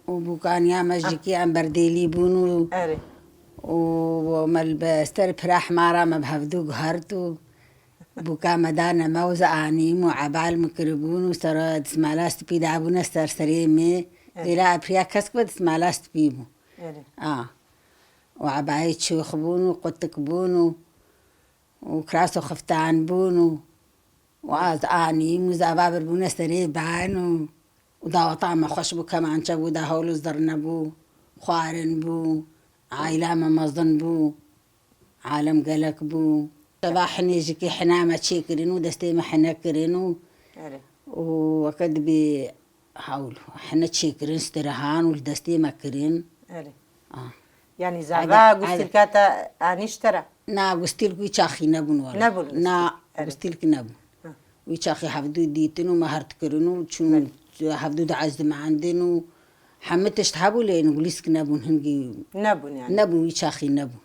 وبوكان يا مجيكي أم برديلي بونو أري ومال بستر براح مارا ما بهفدوق هرتو بوكا مدانا موزة آنيم وعبال مكربون وسراد سمالاست بيدعبونا سر سريمي إلا بريا كسبت سمالاست بيمو أري وعبايت شوخ بونو وقتك بونو وكراسو خفتان بونو وعاز آنيم وزابابر بونا سري بانو ودا طعم خوش بو كمان شبو دا هولو زرنا بو خوارن بو عائلة ممزن بو عالم قلق بو صباح نيجي حنا ما تشيكرينو دستي ما حنا كرينو أري وكد بي حاولوا حنا تشيكرين استراهان والدستي ما كرين أري آه. يعني زعبا قلت كاتا أنيشترى نا قستيلك ويشاخي نبون ولا نبون نا أري. قستيلك نبون ويشاخي حفدو ديتنو ما هرت كرينو تشون حفدو دعز ما عندنو حمتش تحبوا لين وليسك نبون هنجي نبون يعني نبون ويشاخي نبون